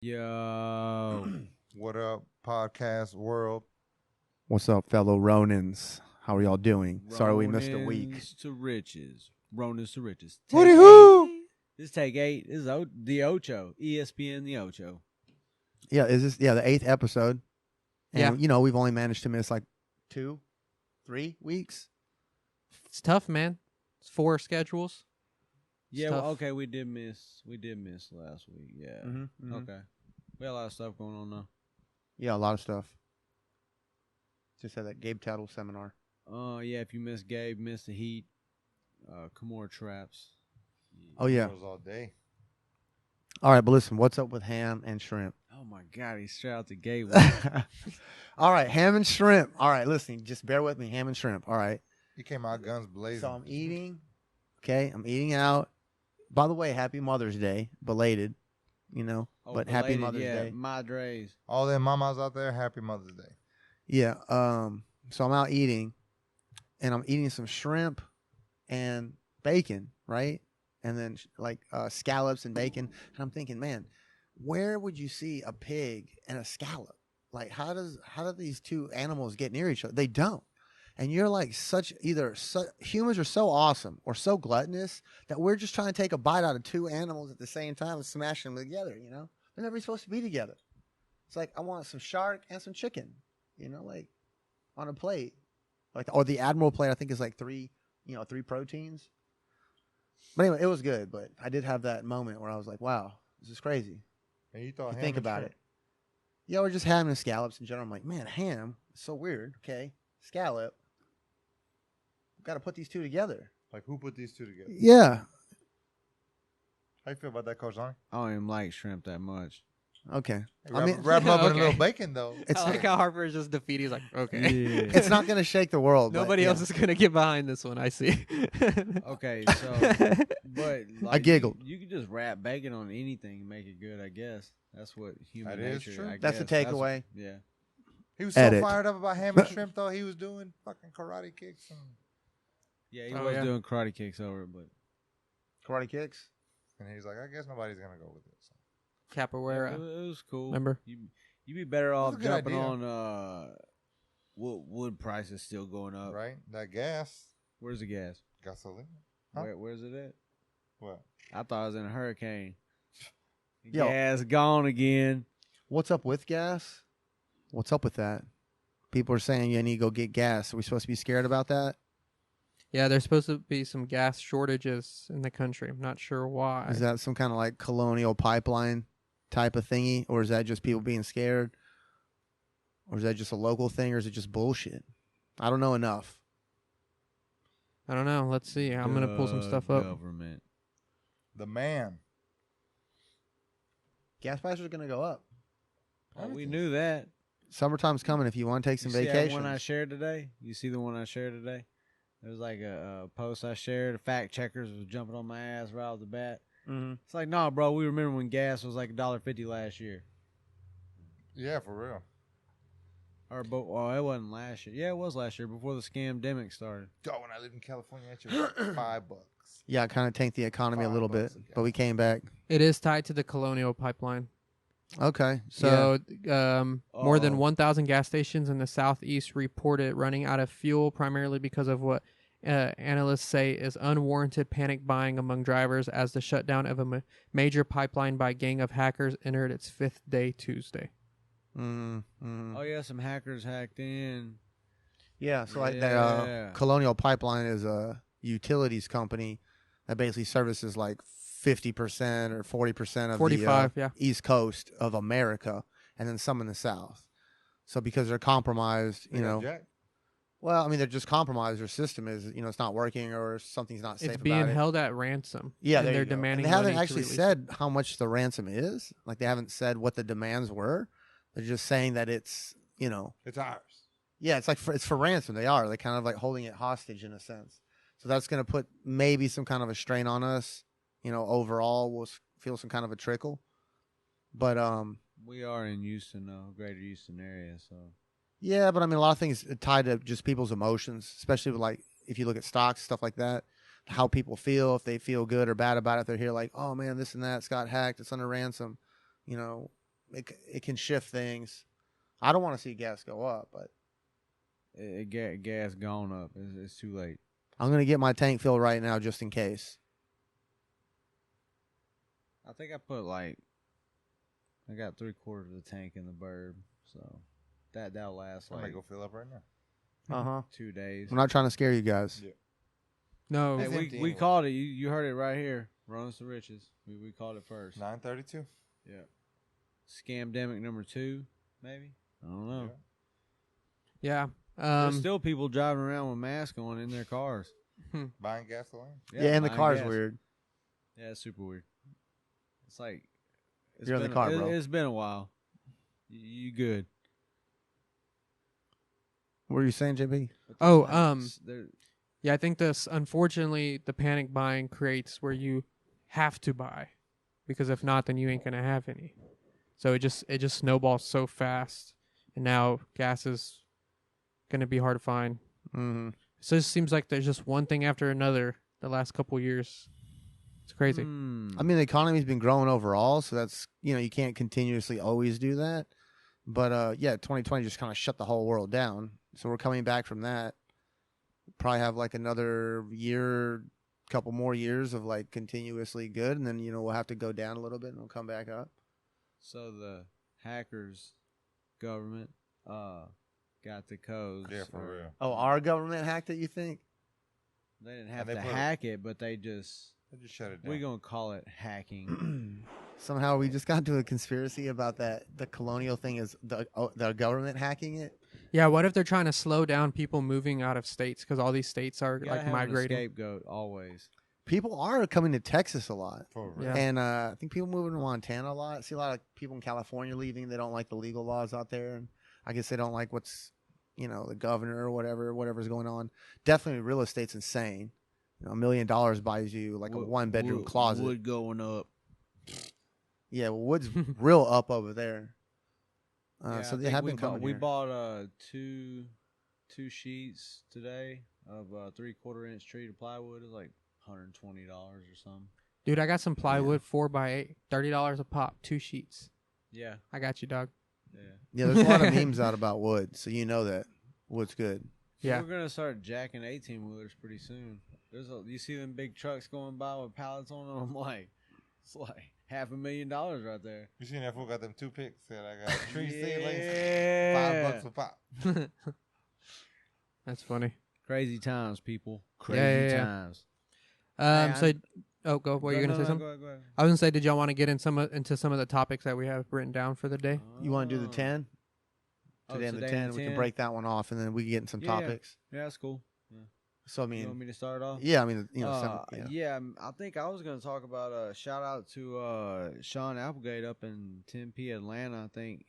Yo. What up, podcast world? What's up, fellow Ronins? How are y'all doing? Sorry we missed a week. Ronins to riches. Ronins to riches. Hooty hoo! This is take 8. This is the Ocho. ESPN the Ocho. Yeah, is this the 8th episode? And, Yeah. we've only managed to miss like 2-3 weeks. It's tough, man. It's 4 schedules. Yeah, Stuff. well, okay, we did miss last week. Yeah. Mm-hmm. Okay. We had a lot of stuff going on though. Yeah, a lot of stuff. Just had that Gabe Tattle seminar. Yeah, if you miss Gabe, miss the Heat, Kimura Traps. Oh, yeah. Those all day. All right, but listen, what's up with ham and shrimp? Oh my God, he's straight out the gate. All right, ham and shrimp. All right, listen, just bear with me. Ham and shrimp. All right. You came out guns blazing. So I'm eating. Okay, I'm eating out. By the way, happy Mother's Day. Belated, but happy belated, Mother's Day. Madres. All them mamas out there, happy Mother's Day. Yeah. So I'm out eating, and I'm eating some shrimp and bacon, right? And then scallops and bacon. And I'm thinking, man, where would you see a pig and a scallop? Like, how do these two animals get near each other? They don't. And you're like humans are so awesome or so gluttonous that we're just trying to take a bite out of two animals at the same time and smash them together. They're never supposed to be together. It's like I want some shark and some chicken. Like on a plate, or the Admiral plate. I think is like three proteins. But anyway, it was good. But I did have that moment where I was like, "Wow, this is crazy." And you thought ham Think and about shrimp. it. Yeah, we're just having scallops in general. I'm like, man, ham is so weird. Okay, scallop. Got to put these two together. Like, who put these two together? Yeah. How you feel about that, Coach Johnny? I don't even like shrimp that much. Okay. Wrap them up in a Okay. little bacon, though. It's I like how Harper is just defeated. He's like, okay. Yeah. it's not going to shake the world. but Nobody yeah. else is going to get behind this one, I see. Okay, so but I giggled. You can just wrap bacon on anything and make it good. I guess that's what human That is nature. true. I That's the guess. takeaway. Yeah. He was so Edit. fired up about ham and shrimp, though. He was doing fucking karate kicks. Yeah, he Oh, was yeah. doing karate kicks over it, but Karate kicks. And he's like, I guess nobody's going to go with it. So. Capoeira. it was cool. Remember? You'd be better off a good jumping idea. on wood prices still going up. Right? That gas. Where's the gas? Gasoline. Huh? Where's it at? What? I thought I was in a hurricane. Yo. Gas gone again. What's up with gas? What's up with that? People are saying you need to go get gas. Are we supposed to be scared about that? Yeah, there's supposed to be some gas shortages in the country. I'm not sure why. Is that some kind of like colonial pipeline type of thingy? Or is that just people being scared? Or is that just a local thing? Or is it just bullshit? I don't know enough. I don't know. Let's see. I'm going to pull some stuff up. Government. The man. Gas prices are going to go up. Oh, we knew that. Summertime's coming if you want to take some You see that vacation. one I shared today? You see the one I shared today? There was like a post I shared. Fact checkers was jumping on my ass right off the bat. Mm-hmm. It's like, nah, bro. We remember when gas was like $1.50 last year. Yeah, for real. Or it wasn't last year. Yeah, it was last year before the scam-demic started. Oh, when I lived in California, that shit was like $5. Yeah, kind of tanked the economy a little $5 bit, a but we came back. It is tied to the colonial pipeline. Okay. So more than Uh-oh. 1,000 gas stations in the southeast reported running out of fuel, primarily because of what analysts say is unwarranted panic buying among drivers as the shutdown of a major pipeline by a gang of hackers entered its 5th day Tuesday. Mm-hmm. Oh, yeah, some hackers hacked in. Yeah, so like Yeah. that Colonial Pipeline is a utilities company that basically services like 50% or 40% of 45, the yeah. East Coast of America, and then some in the South. So because they're compromised, They got jacked. well, I mean, they're just compromised. Their system is, it's not working or something's not safe It's about being it. held at ransom. Yeah, and there they're you go. And demanding they haven't money to actually release said how much the ransom is. Like they haven't said what the demands were. They're just saying that it's, It's ours. yeah, it's like it's for ransom. They are. They're kind of like holding it hostage in a sense. So that's going to put maybe some kind of a strain on us. Overall, we'll feel some kind of a trickle. But We are in Houston, though, greater Houston area, so. yeah, but I mean, a lot of things tied to just people's emotions, especially with like if you look at stocks, stuff like that. How people feel, if they feel good or bad about it. They're here like, oh man, this and that, it's got hacked, it's under ransom. it can shift things. I don't want to see gas go up, but gas gone up. It's too late. I'm going to get my tank filled right now just in case. I think I got 3/4 of the tank in the burb, so that'll last I might like go fill up right now. Uh-huh. 2 days. I'm not trying to scare you guys. Yeah. No. Hey, It's empty we anyway. called it. You heard it right here. Ronins to riches. We called it first. 9:32. Yeah. Scamdemic number 2, maybe. I don't know. Yeah. There's still people driving around with masks on in their cars. Buying gasoline. Yeah, and the buying car's gas. weird. Yeah, it's super weird. It's like You're in the car, bro. It's been a while. You good? What were you saying, JB? But Oh, they're- Yeah, I think this, unfortunately, the panic buying creates where you have to buy, because if not, then you ain't gonna have any. So it just snowballs so fast, and now gas is gonna be hard to find. Mm-hmm. So it just seems like there's just one thing after another the last couple years. It's crazy. I mean, the economy's been growing overall, so that's, you can't continuously always do that. But, 2020 just kind of shut the whole world down. So we're coming back from that. Probably have like another year, couple more years of like continuously good. And then, we'll have to go down a little bit and we'll come back up. So the hackers government got the codes. Yeah, for real. Oh, our government hacked it, you think? They didn't have they to put it- hack it, but they just They just shut it down. we're gonna call it hacking. Somehow we just got into a conspiracy about that. The colonial thing is the government hacking it. Yeah, what if they're trying to slow down people moving out of states because all these states are You gotta like have an migrating? scapegoat always. People are coming to Texas a lot. For real. Yeah. And I think people moving to Montana a lot. I see a lot of people in California leaving. They don't like the legal laws out there. And I guess they don't like what's, the governor or whatever's going on. Definitely real estate's insane. $1 million buys you like a 1-bedroom closet. Wood going up. Yeah, well, wood's real up over there. Yeah, So I they think have we been coming We here. bought two sheets today of 3/4 inch treated plywood. It's like $120 or something. Dude, I got some plywood 4x8, $30 a pop, 2 sheets. Yeah, I got you, dog. yeah. Yeah, there's a lot of memes out about wood, so you know that wood's good. Yeah. We're gonna start jacking 18-wheelers pretty soon. You see them big trucks going by with pallets on them. I'm like, it's like $500,000 right there. You seen that fool got them 2 picks? Said I got 3 seedlings, Yeah. $5 a pop. That's funny. Crazy times, people. Yeah, Crazy yeah. times. Go. What are you gonna say? Something? Go ahead. I was gonna say, did y'all want to get into some of the topics that we have written down for the day? You want to do the 10? Oh, Today and the today 10. and We 10. can break that one off, and then we can get in some Yeah, yeah. topics. Yeah, that's cool. So, I You want mean, me to start off? yeah, I mean, some, I think I was going to talk about shout out to Sean Applegate up in Tempe, Atlanta. I think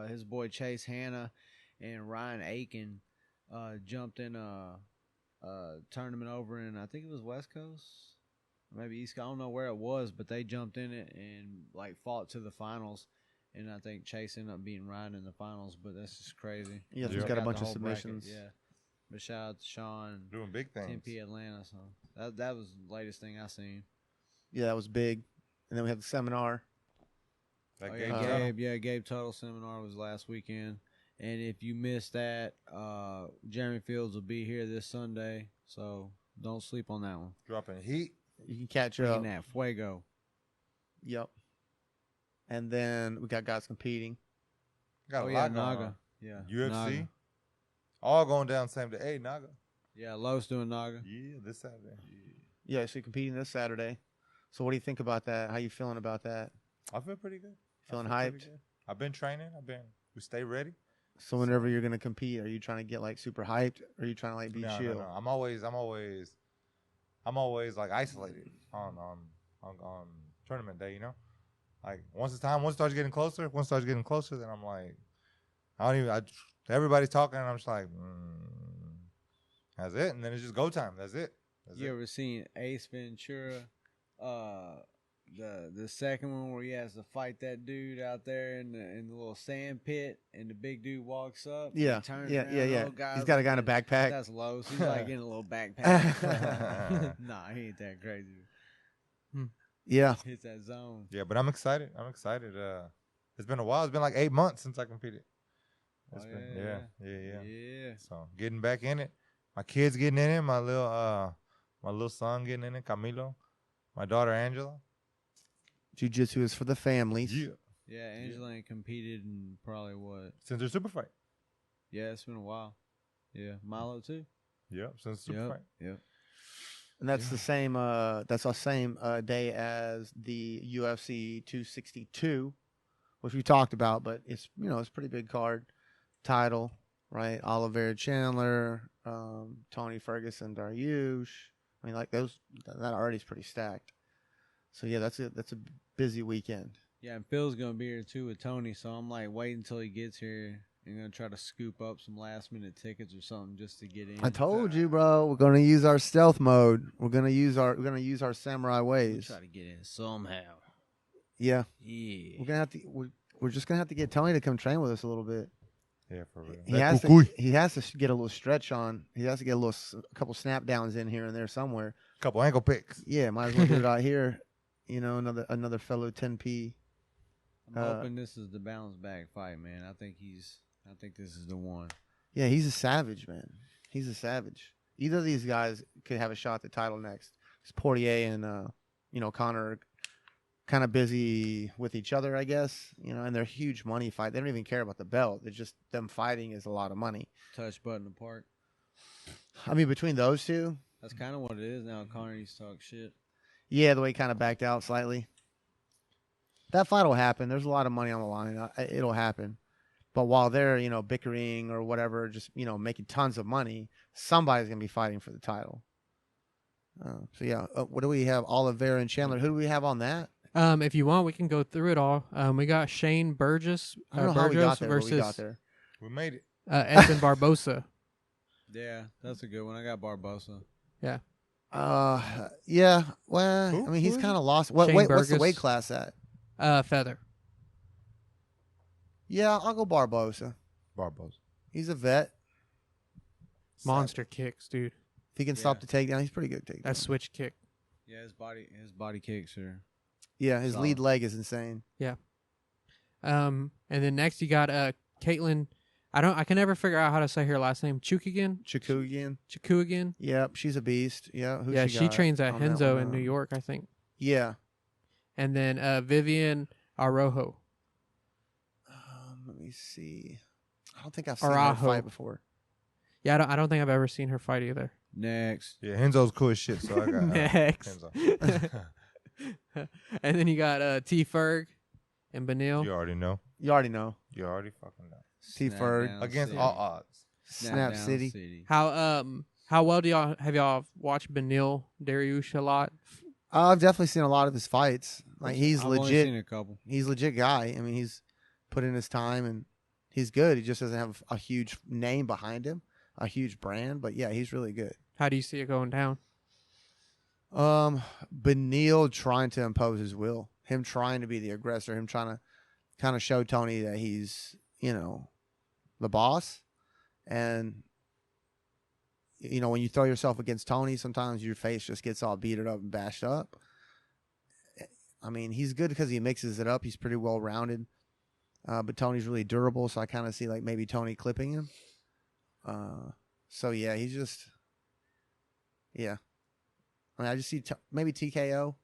his boy Chase Hanna and Ryan Aiken jumped in a tournament over in, I think it was West Coast, maybe East Coast. I don't know where it was, but they jumped in it and like fought to the finals. And I think Chase ended up beating Ryan in the finals, but that's just crazy. Yeah, he's got a bunch the of whole bracket, submissions. Yeah. But shout out to Sean. Doing big things. Tempe, Atlanta. So that was the latest thing I seen. Yeah, that was big. And then we have the seminar. That Oh, game yeah, tunnel. Gabe Tuttle seminar was last weekend. And if you missed that, Jeremy Fields will be here this Sunday. So don't sleep on that one. Dropping heat. You can catch Bringing up. that fuego. Yep. And then we got guys competing. Got a yeah, lot going Naga. on. Yeah. UFC. Naga. All going down same day. Hey, Naga. Yeah, Los doing Naga. Yeah, this Saturday. Yeah, so you're competing this Saturday. So what do you think about that? How you feeling about that? I feel pretty good. Feeling I feel pretty hyped? good. I've been training. We stay ready. So whenever you're gonna compete, are you trying to get like super hyped, or are you trying to like be No, chill? no, no. I'm always like isolated on tournament day. Like once it starts getting closer, then I'm like, everybody's talking, and I'm just like, that's it, and then it's just go time. That's it. You ever seen Ace Ventura? The second one where he has to fight that dude out there in the little sand pit, and the big dude walks up. Yeah, he turns yeah, around, yeah, the yeah. little guy's He's got a like guy in a this. backpack. That's Los. He's like in a little backpack. Nah, he ain't that crazy. Yeah, Hits that zone. Yeah, but I'm excited. It's been a while. It's been like 8 months since I competed. Oh, It's been, yeah. yeah. So getting back in it. My kids getting in it. My little son getting in it. Camilo. My daughter Angela. Jiu-jitsu is for the families. Yeah, Angela ain't competed in probably what? Since their super fight. Yeah, it's been a while. Yeah, Milo too. Yep, since the super fight. Yep. And that's the same. That's the same day as the UFC 262, which we talked about. But it's it's a pretty big card. Title, right? Oliveira Chandler, Tony Ferguson, Dariush. I mean, like those. That already is pretty stacked. So yeah, that's a busy weekend. Yeah, and Phil's gonna be here too with Tony. So I'm like waiting until he gets here. I'm gonna try to scoop up some last minute tickets or something just to get in. I told you, bro. We're gonna use our stealth mode. We're gonna use our samurai ways. Try to get in somehow. Yeah. Yeah. We're gonna have to. We're just gonna have to get Tony to come train with us a little bit. Yeah, for real. He has to get a little stretch on. He has to get a couple snap downs in here and there somewhere. A couple ankle picks. Yeah, might as well do it out here. Another fellow 10P. I'm hoping this is the bounce back fight, man. I think this is the one. Yeah, he's a savage, man. He's a savage. Either of these guys could have a shot at the title next. It's Portier and Connor are kind of busy with each other, I guess. And they're huge money fight. They don't even care about the belt. It's just them fighting is a lot of money. Touch button apart. I mean, between those two, that's kind of what it is now. Connor used to talk shit. Yeah, the way he kind of backed out slightly. That fight will happen. There's a lot of money on the line. It'll happen. But while they're, bickering or whatever, just, making tons of money, somebody's going to be fighting for the title. So, yeah. What do we have? Oliveira and Chandler. Who do we have on that? If you want, we can go through it all. We got Shane Burgess, I don't know how we got there, versus but we got there. We made it. Edson Barbosa. Yeah, that's a good one. I got Barbosa. Yeah. Yeah. Well, Who? I mean, he's Who is kind of lost. What's the weight class at? Feather. Yeah, I'll go Barbosa. He's a vet. Monster kicks, dude. If he can stop the takedown, he's pretty good takedown. That switch kick. Yeah, his body kicks are. Yeah, his lead leg is insane. Yeah. And then next you got Caitlin. I can never figure out how to say her last name. Chikugian. Yep, she's a beast. Yeah. She trains at Henzo in New York, I think. Yeah. And then Vivian Araujo. Let me see. I don't think I've seen her fight before. Yeah, I don't think I've ever seen her fight either. Next. Yeah, Henzo's cool as shit, so I got Next. Henzo. And then you got T Ferg and Benil. You already know. You already know. You already fucking know. T Ferg Against all odds. Snap City. How well have y'all watched Benil Dariush a lot? I've definitely seen a lot of his fights. Like he's I've legit. only seen a couple. He's a legit guy. I mean, he's put in his time and he's good. He just doesn't have a huge name behind him, a huge brand. But yeah, he's really good. How do you see it going down? Benil trying to impose his will, him trying to be the aggressor, him trying to kind of show Tony that he's, the boss. And, when you throw yourself against Tony, sometimes your face just gets all beaten up and bashed up. I mean, he's good because he mixes it up. He's pretty well rounded. But Tony's really durable, so I kind of see like maybe Tony clipping him. So yeah, he's just, yeah. I mean, I just see maybe TKO.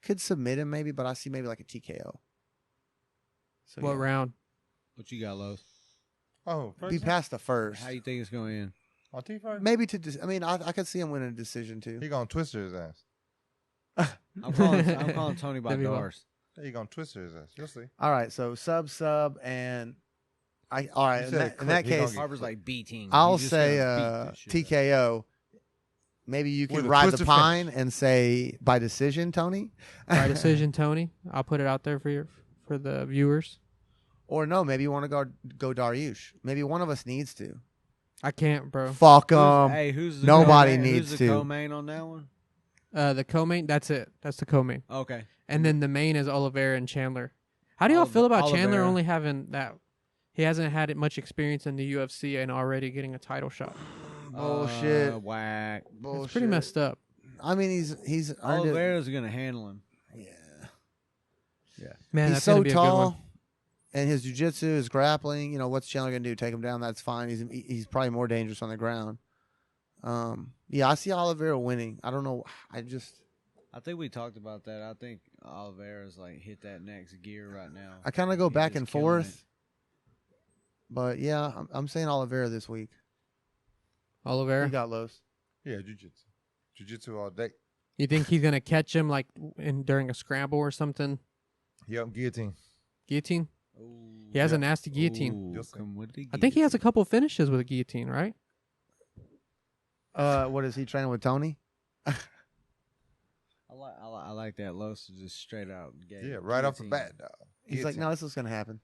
Could submit him maybe, but I see maybe like a TKO. So What round? What you got, Los? Oh, Be past the first. How you think it's going in? On T-First? Maybe I could see him winning a decision too. He gonna twist his ass. I'm calling Tony by That'd be Dars. He gonna twist his ass. You'll see. All right, so sub, and all right. In that case, Harper's like beating. I'll say TKO. Maybe you can ride the pine and say by decision, Tony. By decision, Tony. I'll put it out there for the viewers. Or no, maybe you want to go Dariush. Maybe one of us needs to. I can't, bro. Fuck them. Hey, who's the Nobody co-main? needs who's to. the co-main on that one? The co-main, that's it. That's the co-main. Okay. And then the main is Oliveira and Chandler. How do y'all feel about Chandler Oliveira. only having that? He hasn't had much experience in the UFC and already getting a title shot. Bullshit. Whack. Bullshit. It's pretty messed up. I mean, he's earned it. Oliveira's gonna handle him. Yeah. Man, He's that's so gonna be a good one. tall. And his jiu-jitsu, his grappling, what's Chandler going to do? Take him down? That's fine. He's probably more dangerous on the ground. Yeah, I see Oliveira winning. I don't know. I think we talked about that. I think Oliveira's like hit that next gear right now. I kind of go back and forth. It. But yeah, I'm saying Oliveira this week. Oliveira? He got Los. Yeah, jiu-jitsu. Jiu-jitsu all day. You think he's going to catch him like during a scramble or something? Yep, guillotine. Guillotine? Ooh, He has a nasty guillotine. Ooh, come with the I think he has a guillotine. couple finishes with a guillotine, right? What is he training with Tony? I like that Los is just straight out. Yeah, right off the bat, dog. He's like, no, this is going to happen.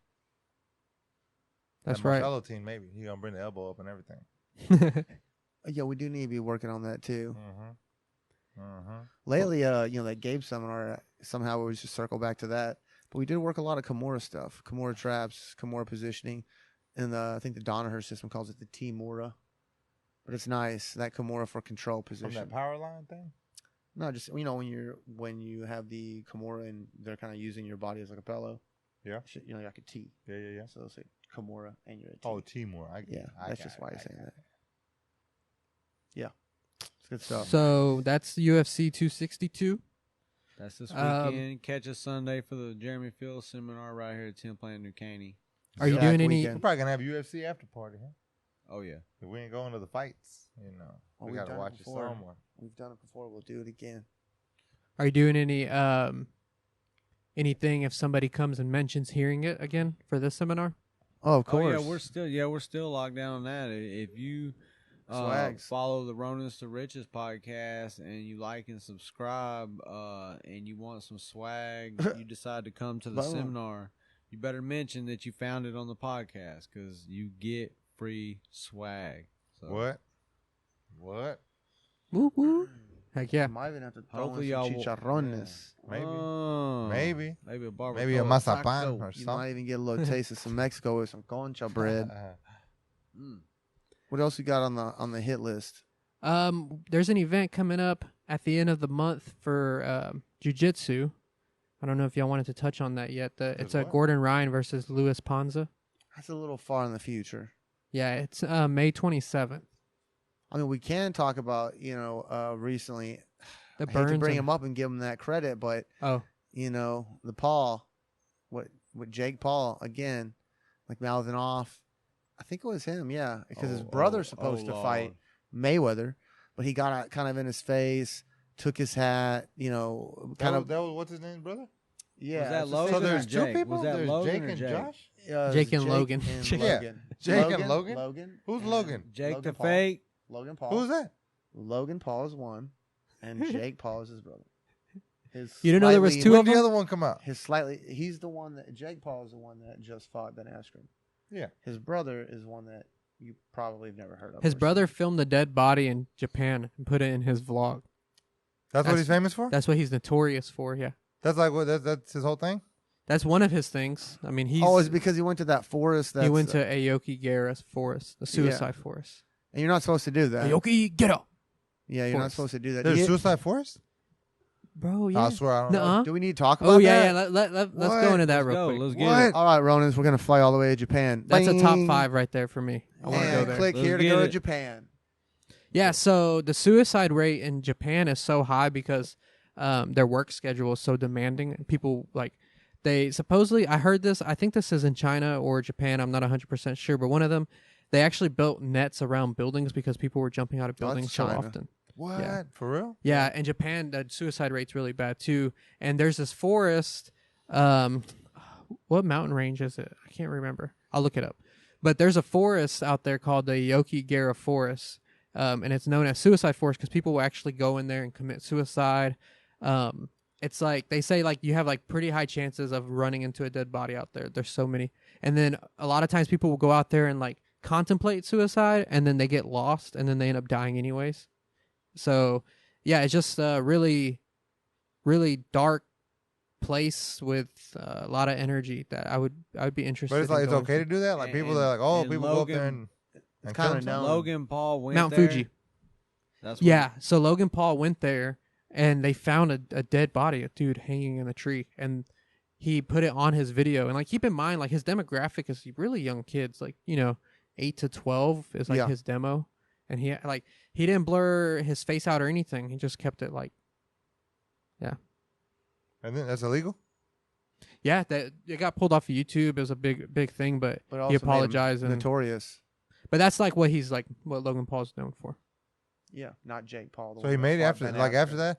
That's that right. Marcelo team, maybe. He going to bring the elbow up and everything. Yeah, we do need to be working on that too. Mm-hmm. Mm-hmm. Lately, that Gabe seminar, somehow we just circle back to that. But we did work a lot of Kimura stuff, Kimura traps, Kimura positioning, and I think the Danaher system calls it the T-Mura. But it's nice, that Kimura for control position. From that power line thing? No, just when you have the Kimura and they're kind of using your body as like a pillow. Yeah. Like a T. Yeah. So it's like Kimura and you're a T. Oh, Timur. That's just why he's saying that. Yeah. It's good stuff. So that's UFC 262. That's this weekend. Catch us Sunday for the Jeremy Fields seminar right here at Tim Plant New Caney. Are you Back doing any? weekend. We're probably going to have UFC after party, huh? Oh yeah. If we ain't going to the fights, we we've got to done it watch it before. somewhere. We've done it before. We'll do it again. Are you doing any anything if somebody comes and mentions hearing it again for this seminar? Oh, of Oh course. yeah, we're still locked down on that. If you Swags. follow the Ronins to Riches podcast and you like and subscribe, and you want some swag, you decide to come to the Boom. seminar, you better mention that you found it on the podcast because you get free swag. So What? Woo woo. Heck yeah. Might even have to throw Hopefully in some y'all will- chicharrones. Maybe. Maybe a Maybe a barbacoa mazapan taco. or You something. might even get a little taste of some Mexico with some concha bread. Mm. What else we got on the hit list? There's an event coming up at the end of the month for jiu-jitsu. I don't know if y'all wanted to touch on that yet. It's what? Gordon Ryan versus Luis Ponza. That's a little far in the future. Yeah, it's May 27th. I mean, we can talk about recently. The I hate to Burns bring and- him up and give him that credit, but Oh, the Paul, what Jake Paul again, like mouthing off. I think it was him, yeah, because his brother's supposed to fight Mayweather, but he got kind of in his face, took his hat, kind of. That was what's his name, brother? Yeah. Was that it's the Logan So or there's two Jake? people. Was that There's Logan Jake or and Jake? Josh. Jake and Logan. Yeah. Jake and Logan? Logan. Who's and Logan? Jake Logan the Paul. fake. Logan Paul. Who's that? Logan Paul is one, and Jake Paul is his brother. You didn't know there was Slightly- two When of did the them? other one come out? He's the one that Jake Paul is the one that just fought Ben Askren. Yeah. His brother is one that you probably have never heard of. His or brother seen. filmed a dead body in Japan and put it in his vlog. That's what he's famous for? That's what he's notorious for, yeah. That's like what that's his whole thing? That's one of his things. I mean, he's Oh, it's because he went to that forest. he went to Aoki Gara's forest, the suicide forest. and you're not supposed to do that. Aoki, get up. Yeah, you're not Forest. supposed to do that. There's Do, you- Suicide Forest? Bro, yeah. I swear I don't know. Nuh-uh. do we need to talk about Oh, yeah, that? let's What? go into that Let's real go. quick. Let's get What? it. All right, Ronins, we're gonna fly all the way to Japan. That's a top Bing. 5 right there for me. I want to go And there. click Let's here to get go to it. Japan. Yeah, so the suicide rate in Japan is so high because their work schedule is so demanding. And people, they supposedly, I heard this, I think this is in China or Japan, I'm not 100% sure, but one of them, they actually built nets around buildings because people were jumping out of Oh, that's buildings so China. often. What? Yeah. For real? Yeah, in Japan, the suicide rate's really bad too. And there's this forest. What mountain range is it? I can't remember. I'll look it up. But there's a forest out there called the Yoki-Gara Forest, and it's known as suicide forest because people will actually go in there and commit suicide. It's like they say, you have pretty high chances of running into a dead body out there. There's so many, and then a lot of times people will go out there and contemplate suicide, and then they get lost, and then they end up dying anyways. So, yeah, it's just a really, really dark place with a lot of energy that I would be interested. But it's in it's going okay to do that? Like people are like, oh, and people go up there Logan- and kinda kill themselves? known. Logan Paul went Mount there. Fuji. That's what Yeah, so Logan Paul went there and they found a dead body, a dude hanging in a tree, and he put it on his video. And like, keep in mind, like his demographic is really young kids, like, 8 to 12 is like his demo. And he didn't blur his face out or anything. He just kept it like, yeah. And then that's illegal? Yeah, that it got pulled off of YouTube. It was a big thing, but also he apologized. made him notorious. But that's like what Logan Paul's known for. Yeah, not Jake Paul. So he made it after that?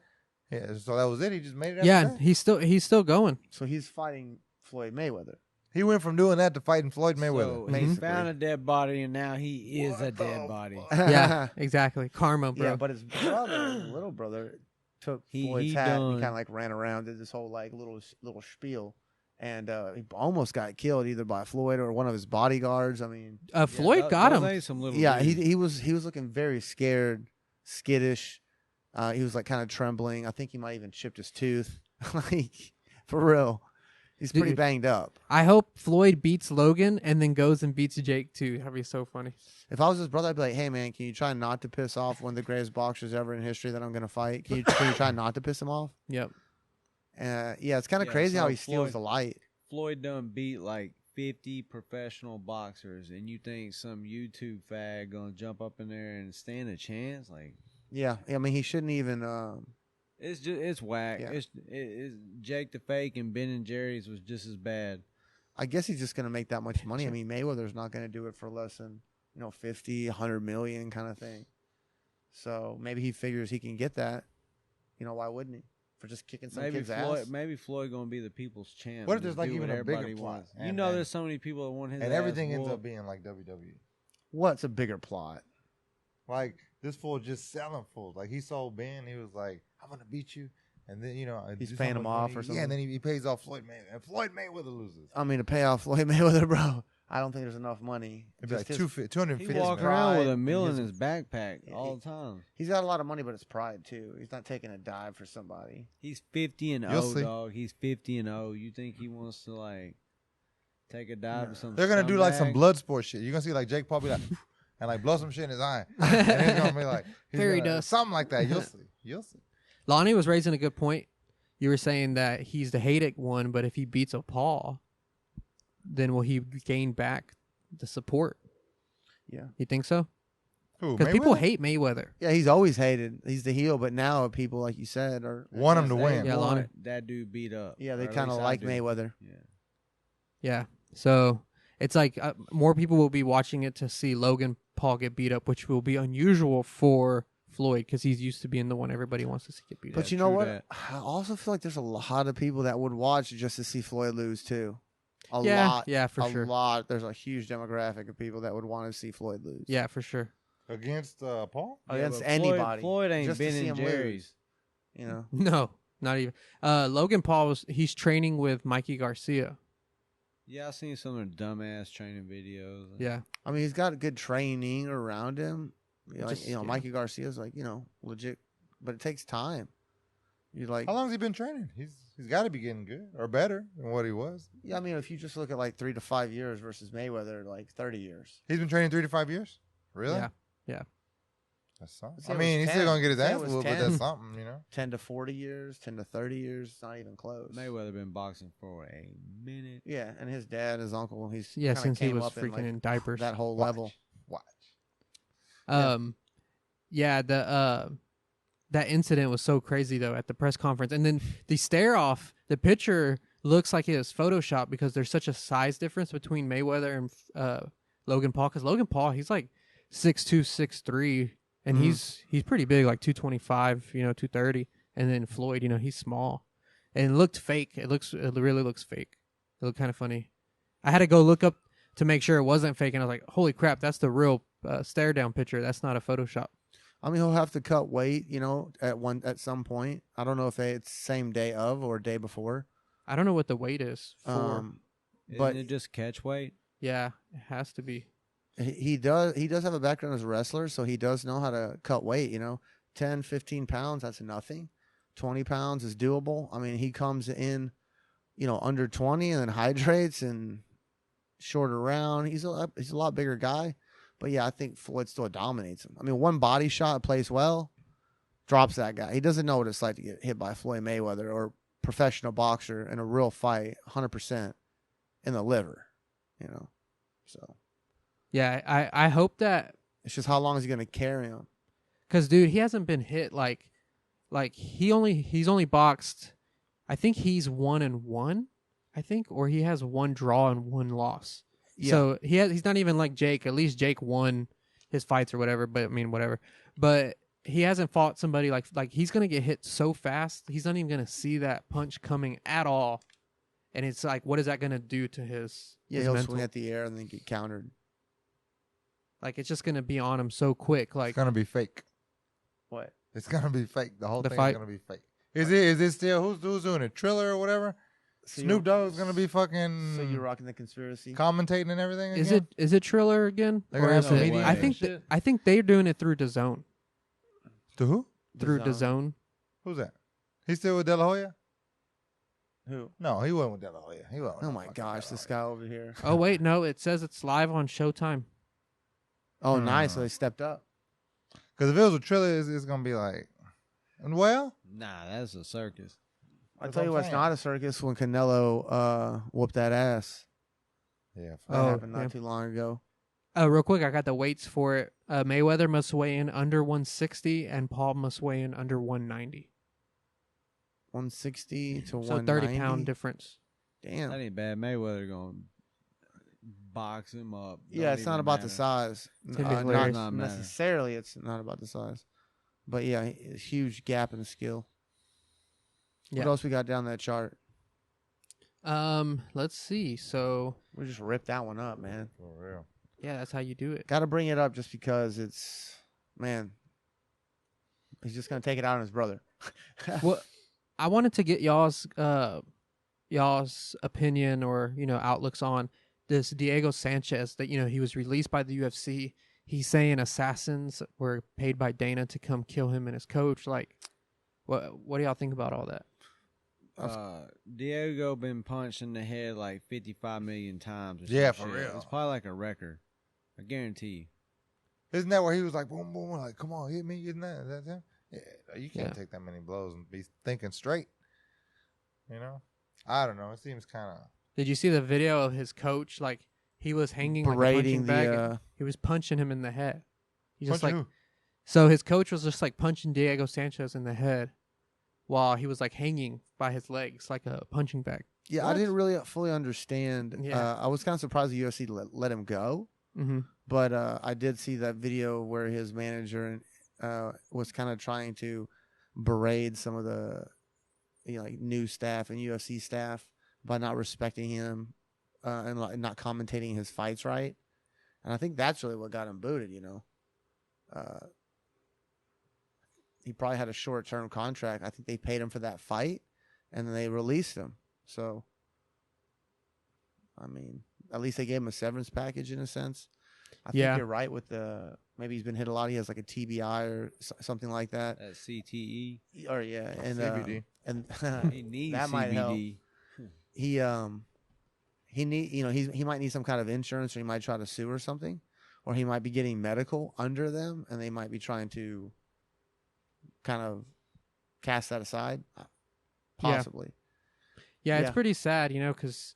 Yeah, so that was it? He just made it after that? he's still going. So he's fighting Floyd Mayweather. He went from doing that to fighting Floyd Mayweather. So he found a dead body, and now he is a dead body. Yeah, exactly. Karma, bro. Yeah, but his brother, his little brother, took Floyd's hat and he kind of like ran around, did this whole like little spiel, and he almost got killed either by Floyd or one of his bodyguards. I mean, Floyd got him. He was looking very scared, skittish. He was like kind of trembling. I think he might even chipped his tooth. Like, for real. He's pretty banged up. I hope Floyd beats Logan and then goes and beats Jake too. That'd be so funny. If I was his brother, I'd be like, "Hey man, can you try not to piss off one of the greatest boxers ever in history that I'm gonna fight? Can you try not to piss him off?" Yep. Yeah, it's kind of crazy how he steals the light. Floyd done beat like 50 professional boxers, and you think some YouTube fag gonna jump up in there and stand a chance? Like, yeah, I mean, he shouldn't even. It's whack. Yeah. It's Jake the Fake and Ben and Jerry's was just as bad. I guess he's just gonna make that much money. I mean, Mayweather's not gonna do it for less than 50, 100 million kind of thing. So maybe he figures he can get that. Why wouldn't he? For just kicking some kid's ass. Maybe Floyd gonna be the people's champ. What if there's like even a bigger plot? There's so many people that want his and ass everything ends whooped. up being like WWE. What's a bigger plot? Like this fool just selling fools. Like he sold Ben, he was like, "I'm gonna beat you," and then he's paying him off or something. Yeah, and then he pays off Floyd Mayweather, and Floyd Mayweather loses. I mean, to pay off Floyd Mayweather, bro. I don't think there's enough money. It'd be like 250. He walk around with $1 million in his backpack all the time. He's got a lot of money, but it's pride too. He's not taking a dive for somebody. He's 50-0, dog. He's 50-0. You think he wants to like take a dive or something? They're gonna do like some blood sport shit. You're gonna see like Jake Paul be like and like blow some shit in his eye, and he's gonna be like Fairy dust, something like that. You'll see. Lonnie was raising a good point. You were saying that he's the hated one, but if he beats a Paul, then will he gain back the support? Yeah. You think so? Who? Because people hate Mayweather. Yeah, he's always hated. He's the heel, but now people, like you said, want him to win. Yeah, Lonnie. That dude beat up. Yeah, they kind of like Mayweather. Yeah. So it's like more people will be watching it to see Logan Paul get beat up, which will be unusual for Floyd because he's used to being the one everybody wants to see get beat up. But you know what? I also feel like there's a lot of people that would watch just to see Floyd lose too. A lot. Yeah, for sure. A lot. There's a huge demographic of people that would want to see Floyd lose. Yeah, for sure. Against Paul? Against anybody. Floyd ain't just Ben to see and him Jerry's. Lose, No, not even. Logan Paul he's training with Mikey Garcia. Yeah, I seen some of the dumbass training videos. Yeah. I mean, he's got good training around him. Mikey Garcia's like, legit, but it takes time. How long has he been training? He's got to be getting good or better than what he was. Yeah, I mean, if you just look at like 3 to 5 years versus Mayweather, like 30 years. He's been training 3 to 5 years? Really? Yeah. That's something. I mean, he's still going to get his ass whooped, but that's something, 10 to 40 years, 10 to 30 years, it's not even close. Mayweather been boxing for a minute. Yeah, and his dad, his uncle, since he was freaking in diapers. That whole level. Watch. That incident was so crazy though at the press conference, and then the stare off. The picture looks like it was Photoshop because there's such a size difference between Mayweather and Logan Paul. Because Logan Paul, he's like 6'2", 6'3", and he's pretty big, like 225, 230. And then Floyd, he's small, and it looked fake. It really looks fake. It looked kind of funny. I had to go look up to make sure it wasn't fake, and I was like, holy crap, that's the real stare down picture. That's not a Photoshop. I mean, he'll have to cut weight, at some point. I don't know if it's same day of or day before. I don't know what the weight is for. But it just catch weight? Yeah, it has to be. He does have a background as a wrestler, so he does know how to cut weight, 10, 15 pounds, that's nothing. 20 pounds is doable. I mean, he comes in, under 20 and then hydrates and shorter round. He's a lot bigger guy. But yeah, I think Floyd still dominates him. I mean, one body shot plays well, drops that guy. He doesn't know what it's like to get hit by Floyd Mayweather or professional boxer in a real fight, 100% in the liver, So Yeah, I hope that, it's just how long is he going to carry him? because dude, he hasn't been hit like he's only boxed. I think he's 1-1. I think, or he has one draw and one loss. Yeah. So he's not even like Jake. At least Jake won his fights or whatever. But I mean, whatever. But he hasn't fought somebody like he's gonna get hit so fast. He's not even gonna see that punch coming at all. And it's like, what is that gonna do to his? Yeah, his he'll mental? swing at the air and then get countered. Like, it's just gonna be on him so quick. Like, It's gonna be fake. What? It's gonna be fake. The whole The thing fight? is gonna be fake. Is it still who's doing it? Triller or whatever? So Snoop Dogg's gonna be fucking So you're rocking the conspiracy? commentating and everything. is again? it Triller again? They're gonna have some it- media I and think shit? I think they're doing it through DAZN. To who? Through DAZN. DAZN. Who's that? He's still with De La Hoya? Who? No, he wasn't with De La Hoya. He wasn't. Oh my gosh, this guy over here. Oh wait, no, it says it's live on Showtime. Oh, nice. So they stepped up. Because if it was a Triller, it's gonna be like, well, Nah, that's a circus. I That's tell you what I'm what's saying. not a circus when Canelo whooped that ass. yeah. That Oh, happened not yeah. too long ago. Real quick, I got the weights for it. Mayweather must weigh in under 160, and Paul must weigh in under 190. 160 to So 190. 30-pound difference. Damn. That ain't bad. Mayweather gonna box him up. Yeah, Don't it's not even about the matter. size. Typically, Not it's not matter. necessarily. It's not about the size. But yeah, a huge gap in the skill. Yeah. What else we got down that chart? Let's see. So We just ripped that one up, man. For real. yeah, that's how you do it. Got to bring it up just because it's, man, he's just going to take it out on his brother. Well, I wanted to get y'all's opinion or outlooks on this Diego Sanchez that he was released by the UFC. He's saying assassins were paid by Dana to come kill him and his coach. Like, what do y'all think about all that? Diego been punched in the head like 55 million times. Or some Yeah, for shit. real. It's probably like a record. I guarantee you. Isn't that where he was like, boom, boom, like, come on, hit me? Isn't that him? Yeah, you can't Yeah. take that many blows and be thinking straight. I don't know. It seems kind of. Did you see the video of his coach? Like, he was hanging like a Berating punching bag. the. and he was punching him in the head. He just Punching like who? so his coach was just like punching Diego Sanchez in the head while he was like hanging by his legs like a punching bag. Yeah, I didn't really fully understand. Yeah. I was kind of surprised the UFC let him go. Mm-hmm. But I did see that video where his manager was kind of trying to berate some of the like new staff and UFC staff by not respecting him and like, not commentating his fights right. And I think that's really what got him booted. He probably had a short-term contract. I think they paid him for that fight, and then they released him. So, I mean, at least they gave him a severance package in a sense. I Yeah. think you're right with maybe he's been hit a lot. He has like a TBI or something like that. That CTE. Or yeah, and CBD. and He needs that might help. CBD. He need he might need some kind of insurance, or he might try to sue or something, or he might be getting medical under them, and they might be trying to kind of cast that aside, possibly. Yeah, it's Yeah. pretty sad, because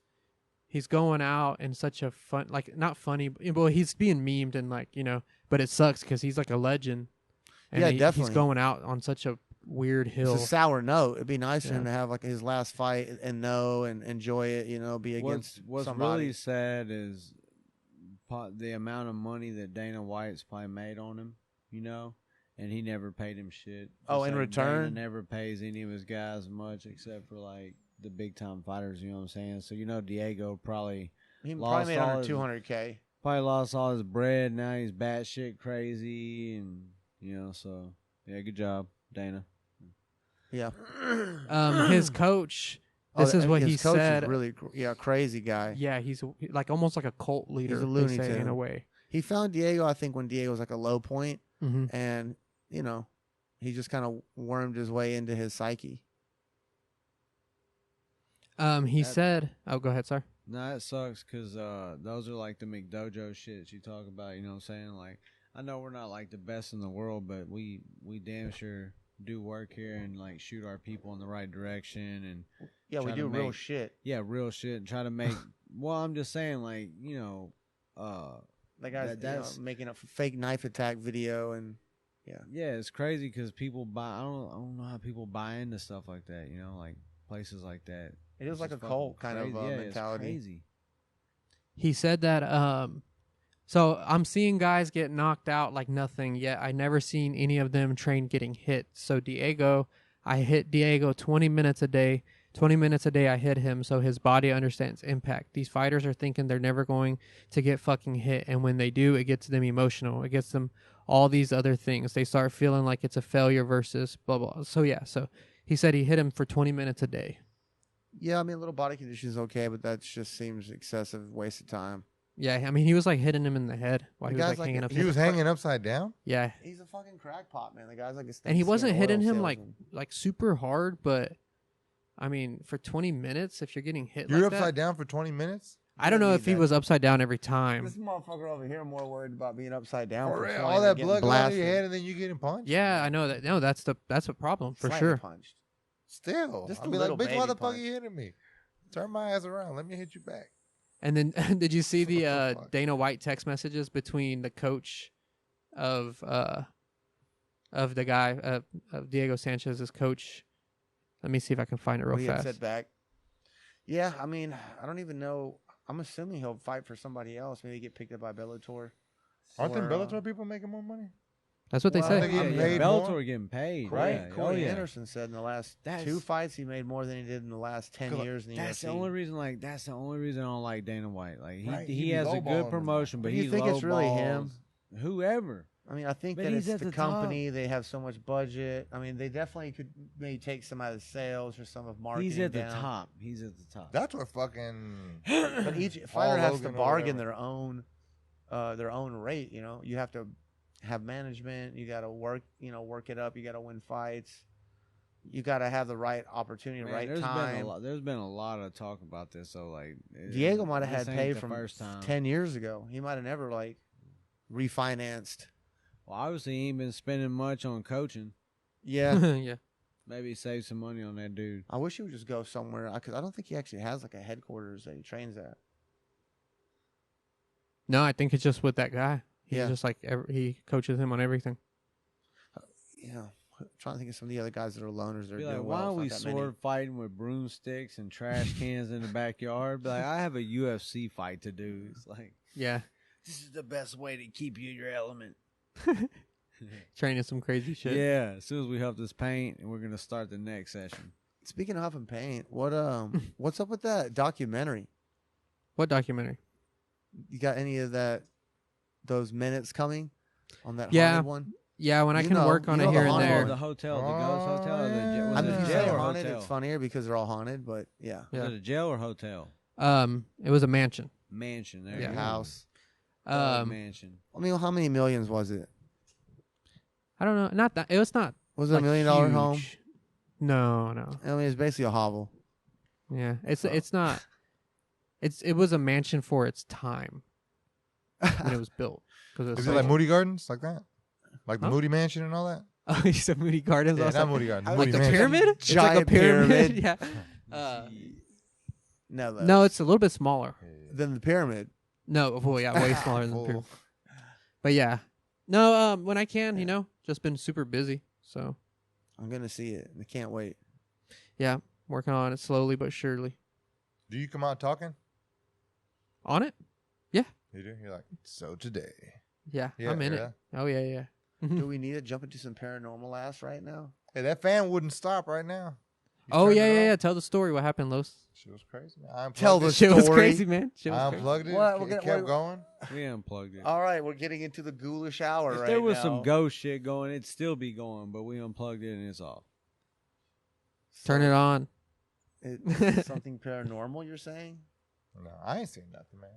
he's going out in such a fun, like not funny, well, he's being memed and like but it sucks because he's like a legend. And Yeah, he's definitely. going out on such a weird hill. It's a sour note. It'd be nice for him Yeah. to have like his last fight and know and enjoy it. Be against What's somebody. really sad is the amount of money that Dana White's probably made on him, and he never paid him shit. Oh, Just in like return? Dana never pays any of his guys much except for like the big time fighters. You know what I'm saying? So Diego probably He lost probably made all under his- 200K. probably lost all his bread. Now he's batshit crazy, and so yeah, good job, Dana. Yeah. His coach. This is what his he coach is said. really, crazy guy. Yeah, he's like almost like a cult leader. a they Looney say, in Tune. a way. He found Diego, I think, when Diego was like a low point, Mm-hmm. and he just kind of wormed his way into his psyche. He That- said, "Oh, go ahead, sir." No, it sucks because those are like the McDojo shit you talk about. You know what I'm saying? Like, I know we're not like the best in the world, but we damn sure do work here and like shoot our people in the right direction and Yeah, we try to do real make- shit. real shit and try to make. Well, I'm just saying, like That guy's that's making a fake knife attack video, and yeah, it's crazy because people buy. I don't know how people buy into stuff like that. You know, like places like that. it is It's like a just cult fucking kind of crazy. Yeah, mentality. It's crazy. He said that so I'm seeing guys get knocked out like nothing, yet I never seen any of them train getting hit. So I hit Diego 20 minutes a day. 20 minutes a day I hit him so his body understands impact. These fighters are thinking they're never going to get fucking hit, and when they do, it gets them emotional. It gets them all these other things. They start feeling like it's a failure versus blah blah. So he said he hit him for 20 minutes a day. Yeah, I mean, a little body condition is okay, but that just seems excessive waste of time. Yeah, I mean he was like hitting him in the head while The he was guy's like hanging like up. He was hanging upside down. Yeah, He's a fucking crackpot, man. The guy's like a and he wasn't skin hitting oil him like salesman. super hard, but I mean for 20 minutes, if you're getting hit You're like upside that, down for 20 minutes. I don't know need if he that. was upside down every time. This motherfucker over here more worried about being upside down. For for real? 20 All than that getting blood going to blasted. your head, and then you getting punched. Yeah, I know that. No, that's a problem for Slightly sure. punched. Still, Just I'll a be like, little bitch, why baby the fuck punch. you hitting me? Turn my ass around. Let me hit you back. And then did you see What the the fuck? Dana White text messages between the coach of the guy of Diego Sanchez's coach? Let me see if I can find it real What he had fast. said back. Yeah, I mean, I don't even know. I'm assuming he'll fight for somebody else. Maybe get picked up by Bellator. Aren't them Or, Bellator people making more money? That's what they Well, say. They getting Yeah, paid Bellator more? getting paid, Corey, right? Corey yeah. Anderson said in the last That's- 2 fights he made more than he did in the last 10 'Cause years in the That's UFC. the only reason. Like that's the only reason I don't like Dana White. Like Right, he he be has a lowballing good his promotion, ass. but Do you he think it's really him? lowballs Whoever. I mean, I think But that he's it's at the the top. company. They have so much budget. I mean, they definitely could maybe take some out of sales or some of marketing He's at the down. top. He's at the top. That's what fucking. But each fighter has to Logan or bargain whatever. their own rate. You know, you have to have management. You got to work it up. You got to win fights. You got to have the right opportunity, Man, right there's time. Been a lot, there's been a lot of talk about this. So like, Diego might have this had ain't pay the from first time. 10 years ago. He might have never like refinanced. Well, obviously he ain't been spending much on coaching. Yeah. yeah. Maybe save some money on that dude. I wish he would just go somewhere because I don't think he actually has like a headquarters that he trains at. No, I think it's just with that guy. He's Yeah. just like he coaches him on everything. Yeah. I'm trying to think of some of the other guys that are loners that are Be doing like, well. why are It's we not that many. sword fighting with broomsticks and trash cans in the backyard? Be like, I have a UFC fight to do. It's like, Yeah, this is the best way to keep you in your element. training some crazy shit. Yeah, as soon as we huff this paint, and we're gonna start the next session. Speaking of huffing paint, what's up with that documentary? What documentary? You got any of those minutes coming on that Yeah. haunted one? Yeah, when I You can know- work on you it know here the and haunted there. one. The hotel, the ghost hotel, or yeah. was I mean, it if a you jail say or haunted, hotel? it's funnier because they're all haunted. But yeah, Was Yeah. it a jail or hotel? It was a mansion. Mansion. There Yeah. you go. house. Mansion. I mean, how many millions was it? I don't know. Not that. It was not. Was it like, $1 million huge. home? No. I mean, it's basically a hovel. Yeah, it's not. It was a mansion for its time when it was built. Cause it was Is so it like old. Moody Gardens, like that, like the Huh? Moody Mansion and all that? Oh, you said Moody Gardens. I Yeah, was not like, Moody Gardens. I Moody the Mansion. pyramid. It's like a Giant pyramid. pyramid. yeah. No, It's a little bit smaller. than the pyramid. No, well, yeah, way smaller than the Full. pyramid. But yeah, no. When I can, just been super busy. So I'm gonna see it. I can't wait. yeah, working on it slowly but surely. Do you come out talking? On it. You do. You're like, so today. Yeah, Yeah, I'm in yeah. it. Oh yeah. Do we need to jump into some paranormal ass right now? Hey, that fan wouldn't stop right now. You Oh turned yeah, it yeah, on? yeah. Tell the story. What happened, Los? She was crazy. Man. I unplugged Tell it. the Shit was story. crazy, man. Shit was I crazy. unplugged it. What? It We're gonna- kept what- going. We unplugged it. All right, we're getting into the ghoulish hour If right there was now. some ghost shit going, it'd still be going, but we unplugged it and it's off. Turn it on. It's something paranormal, you're saying? No, I ain't seen nothing, man.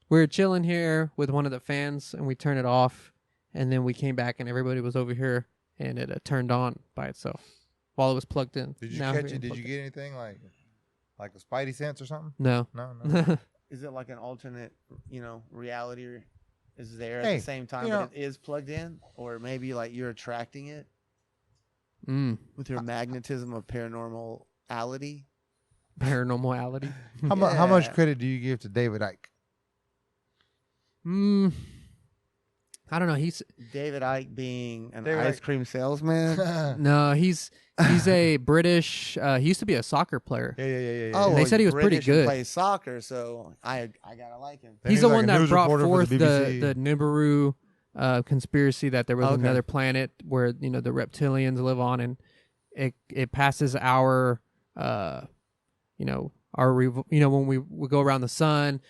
We were chilling here with one of the fans, and we turned it off, and then we came back, and everybody was over here, and it turned on by itself while it was plugged in. Did you Now catch we it? Did you unplugged get anything like a spidey sense or something? No. No. Is it like an alternate, reality is there at Hey, the same time, you but know- it is plugged in? Or maybe like you're attracting it? with your magnetism of paranormality. Paranormality. How much Yeah. credit do you give to David Icke? I don't know. He's David Icke being an David ice Icke. cream salesman. no. He's a British. He used to be a soccer player. Yeah. Oh, And they said he was pretty British and good. plays soccer, so I gotta like him. Then He's the like one a that news brought reporter for forth the the BBC. Nibiru conspiracy that there was Okay. another planet where the reptilians live on, and it passes our our when we go around the sun.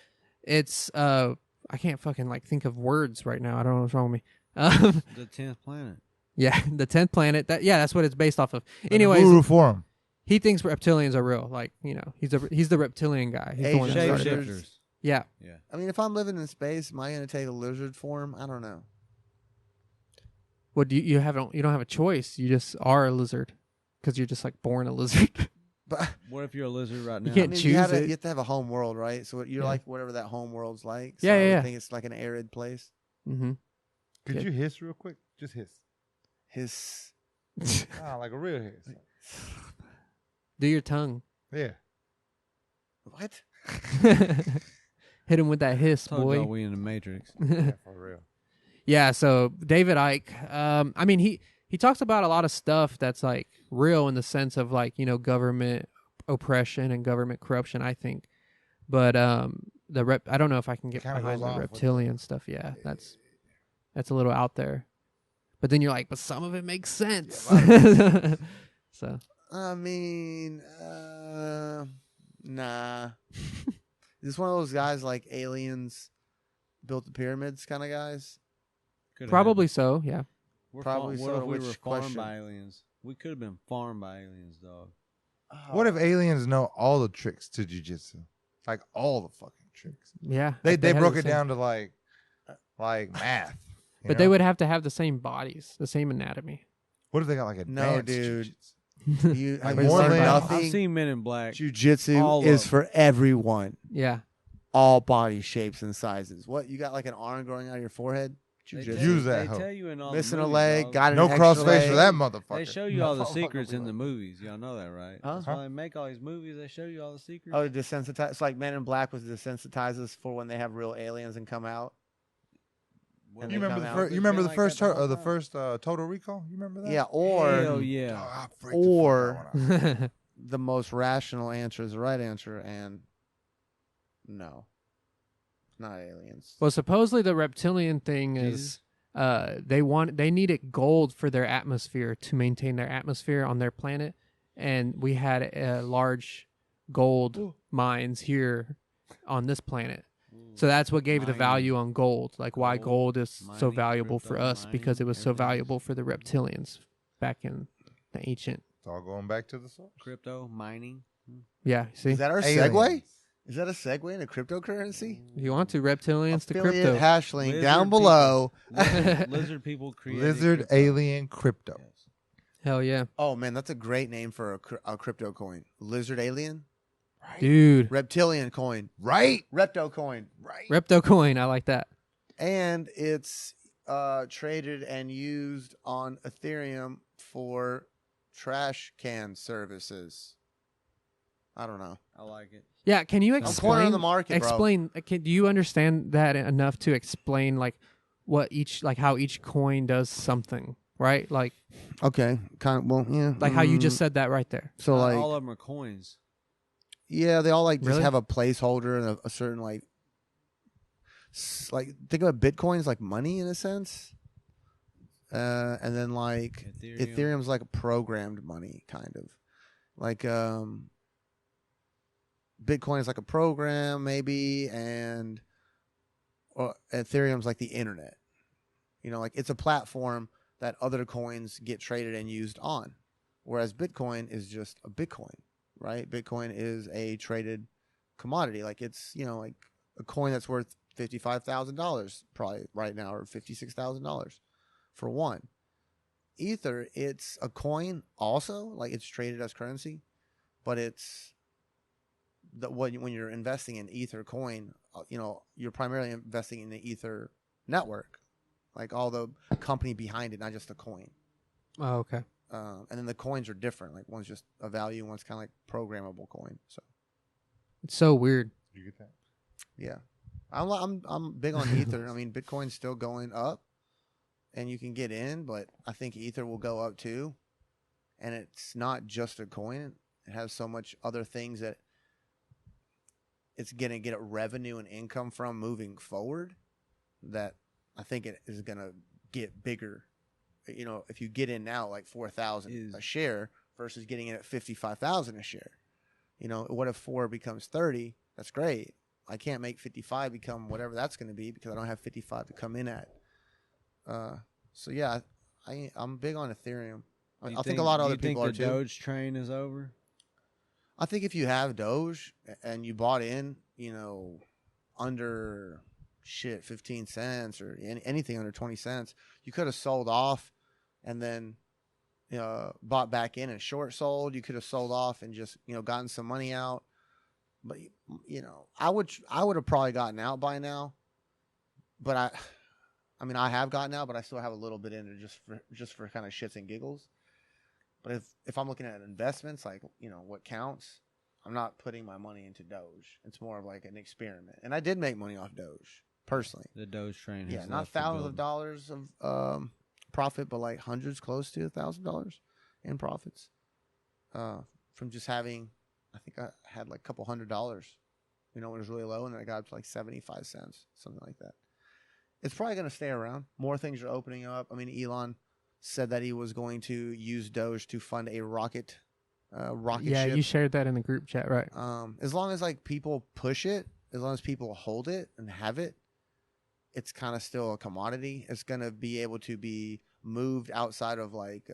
It's I can't fucking think of words right now. I don't know what's wrong with me. The 10th planet. Yeah, the 10th planet. That's what it's based off of. The Anyways, Nibiru Forum. he thinks reptilians are real. He's the reptilian guy. He's the one that Asian started it. lizards. Shapeshifters. Yeah. Yeah. I mean, if I'm living in space, am I gonna take a lizard form? I don't know. Well, you don't have a choice. You just are a lizard because you're just born a lizard. But What if you're a lizard right now? You I can't mean, choose you have it. you have to have a home world, right? So you're Yeah. like whatever that home world's like. So Yeah, I would yeah. think it's like an arid place. Mm-hmm. Could Yeah. you hiss real quick? Just hiss. His Like a real hiss. Do your tongue. Yeah. what? Hit him with that hiss, Told y'all boy. we in the Matrix. Yeah, for real. Yeah. So David Icke. I mean, he talks about a lot of stuff that's real in the sense of government oppression and government corruption. I think, but I don't know if I can get Kinda behind goes the off with reptilian stuff. Yeah, that's a little out there. But then you're but some of it makes sense. So I mean, nah. Is this one of those guys like aliens built the pyramids kind of guys? Could've probably so. Yeah. had- we're probably What so, if we which were farmed question? by aliens? We could have been farmed by aliens, dog. What if aliens know all the tricks to jujitsu? Like all the fucking tricks. Yeah. They had broke the it same- down to like math. you But know? they would have to have the same bodies, the same anatomy. What if they got like advanced dude. jujitsu? You Like have you more learned than- nothing? I've seen Men in Black. Jiu-jitsu All is of for everyone, Yeah. all body shapes and sizes. What, you got like an arm growing out of your forehead? They Jiu-jitsu. tell you- Use that They hoe. tell you in all Missing the a movies, leg, dog. got an No extra crossface leg. for that motherfucker. They show you all the Motherfucker secrets be in the like- movies. Y'all know that, right? Huh? That's why they make all these movies. They show you all the secrets. Oh, desensitize. It's like Men in Black was desensitize us for when they have real aliens and come out. Well, And You they remember come the out. first? It's You remember been the like first? that the whole The time. first Total Recall? You remember that? Yeah, or Hell Oh, yeah. I freaked the fuck Or- out when I- yeah. the most rational answer is the right answer, and no, not aliens. Well, supposedly the reptilian thing is they needed gold for their atmosphere to maintain their atmosphere on their planet, and we had large gold mines here on this planet. So that's what gave the Mining. value on gold. Like why Gold, gold is so mining, valuable for crypto, us because it mining, was so everything. valuable for the reptilians back in the ancient. It's all going back to the source. Crypto mining. Yeah, see, Is that our Aliens. segue? Is that a segue into cryptocurrency? if you want to reptilians to Affiliate crypto. hash link Lizard down people. below. Lizard people create Lizard alien crypto. Hell yeah, Oh man, that's a great name for a crypto coin. Lizard alien, dude. reptilian coin, Right? repto coin, Right. Repto coin, I like that. and it's traded and used on Ethereum for trash can services. I don't know. I like it. Yeah, can you I'm I'm cornering explain? the market, bro. Explain. Do you understand that enough to explain how each coin does something, right? Like Okay, kind of. Well, yeah. how you just said that right there. So Not like, all of them are coins. yeah, they all like just Really? have a placeholder and a certain like think about Bitcoin's like money in a sense, and then like Ethereum's like a programmed money kind of, like Bitcoin is like a program maybe, and Ethereum's like the internet. You know, like it's a platform that other coins get traded and used on, whereas Bitcoin is just a Bitcoin, right? Bitcoin is a traded commodity. Like it's, you know, like a coin that's worth $55,000 probably right now, or $56,000 for one. Ether, it's a coin also, like it's traded as currency, but it's when you're investing in Ether coin, you know, you're primarily investing in the Ether network, like all the company behind it, not just the coin. Oh, okay. And then the coins are different. Like one's just a value, one's kind of like programmable coin. So It's so weird. You get that? yeah, I'm big on Ether. I mean, Bitcoin's still going up, and you can get in, but I think Ether will go up too. And it's not just a coin; it has so much other things that it's gonna get a revenue and income from moving forward. That I think it is gonna get bigger. You know, if you get in now like 4,000 a share versus getting in at 55,000 a share. You know, what if 4 becomes 30? That's great. I can't make 55 become whatever that's going to be because I don't have 55 to come in at. So yeah, I'm big on Ethereum. I think a lot of other people are too. Do you think the Doge train is over? I think if you have Doge and you bought in, you know, under 15 cents or anything under 20 cents, you could have sold off and then bought back in and short sold. You could have sold off and just, you know, gotten some money out. But, you know, I would have probably gotten out by now. But I mean, I have gotten out, but I still have a little bit in it just for kind of shits and giggles. But if I'm looking at investments, like, you know, what counts, I'm not putting my money into Doge. It's more of like an experiment. And I did make money off Doge. Personally, the Doge train. Yeah, not thousands of dollars of profit, but like hundreds, close to $1,000 in profits from just having. I think I had like a couple $100. You know, when it was really low, and then I got up to like 75 cents, something like that. It's probably going to stay around. More things are opening up. I mean, Elon said that he was going to use Doge to fund a rocket Yeah, ship. you shared that in the group chat, right? As long as like people push it, as long as people hold it and have it. It's kind of still a commodity. It's going to be able to be moved outside of like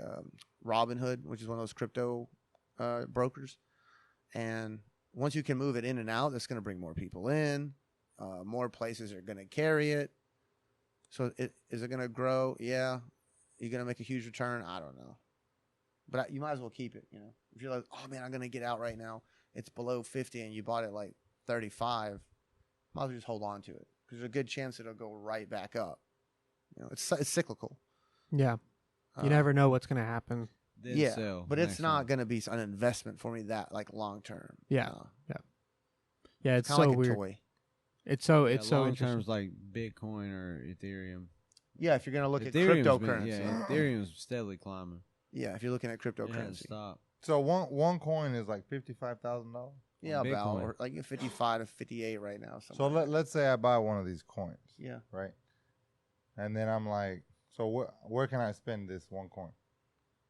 Robinhood, which is one of those crypto brokers. And once you can move it in and out, that's going to bring more people in. More places are going to carry it. So is it going to grow? Yeah. You're going to make a huge return? I don't know. But you might as well keep it, you know. If you're like, oh, man, I'm going to get out right now. It's below 50 and you bought it like 35. Might as well just hold on to it. Because there's a good chance it'll go right back up. You know, it's cyclical. Yeah. You never know what's going to happen. Yeah, but it's not going to be an investment for me that like long term. Yeah. Yeah, it's kind of so like weird. A toy. It's so long interesting. terms like Bitcoin or Ethereum. Yeah, if you're going to look at Ethereum's cryptocurrency. Ethereum's steadily climbing. Yeah, if you're looking at cryptocurrency. It hasn't stopped. So one coin is like $55,000. Yeah, Bitcoin. about or like 55 to 58 right now. So let's say I buy one of these coins. Yeah. Right. And then I'm like, so where can I spend this one coin?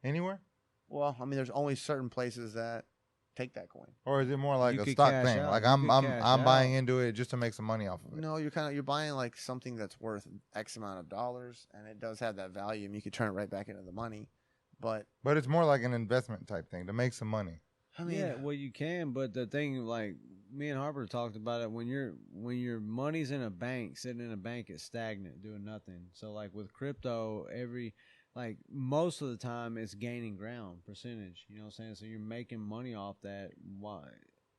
Anywhere? Well, I mean, there's only certain places that take that coin. Or is it more like You a could stock cash thing? out. Like You I'm could cash buying out. into it just to make some money off of it. No, you're buying like something that's worth X amount of dollars, and it does have that value, and you could turn it right back into the money. But it's more like an investment type thing to make some money. I mean, Yeah, well, you can, but the thing, like me and Harper talked about it, when your money's in a bank, sitting in a bank, it's stagnant, doing nothing. So like with crypto, most of the time it's gaining ground percentage. You know what I'm saying? So you're making money off that,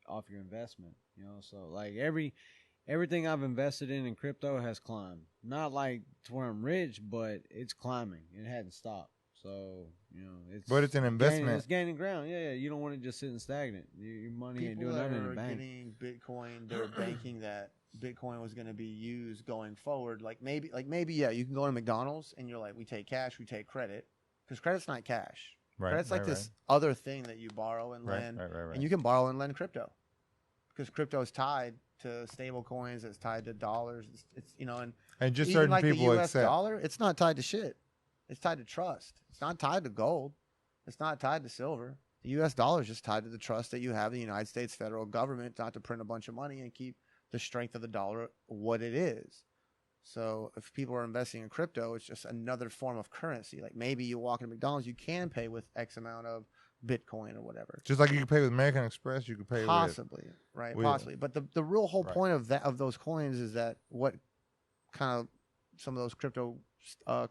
off your investment. You know, so like everything I've invested in crypto has climbed. Not like to where I'm rich, but it's climbing. It hadn't stopped. So, you know, But it's an investment. It's gaining ground. Yeah. You don't want to just sit stagnant. Your money ain't people doing that nothing in are the bank. getting Bitcoin, they're banking that Bitcoin was going to be used going forward. Like maybe, yeah, you can go to McDonald's and you're like, we take cash, we take credit, because credit's not cash. Right. Credit's like this other thing that you borrow and lend, Right. and you can borrow and lend crypto, because crypto is tied to stable coins. It's tied to dollars. It's you know, and just even certain like people the US accept. dollar, it's not tied to shit. It's tied to trust. It's not tied to gold. It's not tied to silver. The U.S. dollar is just tied to the trust that you have in the United States federal government not to print a bunch of money and keep the strength of the dollar what it is. So if people are investing in crypto, it's just another form of currency. Like maybe you walk into McDonald's, you can pay with X amount of Bitcoin or whatever. Just like you can pay with American Express, you can pay Possibly, right? with- Possibly. But the real whole Right. point of those coins is that what kind of some of those crypto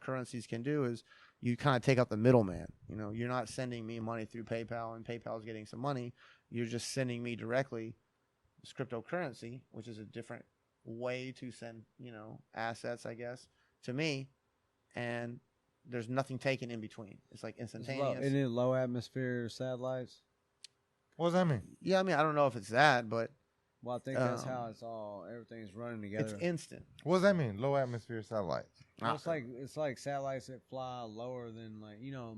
currencies can do is you kind of take out the middleman. You know, you're not sending me money through PayPal and PayPal is getting some money. You're just sending me directly this cryptocurrency, which is a different way to send, you know, assets, I guess, to me. And there's nothing taken in between. It's like instantaneous. Isn't it low atmosphere satellites? What does that mean? Yeah, I mean, I don't know if it's that, but Well, I think that's how everything's running together. it's instant. What does that mean? Low atmosphere satellites. Well, it's like satellites that fly lower than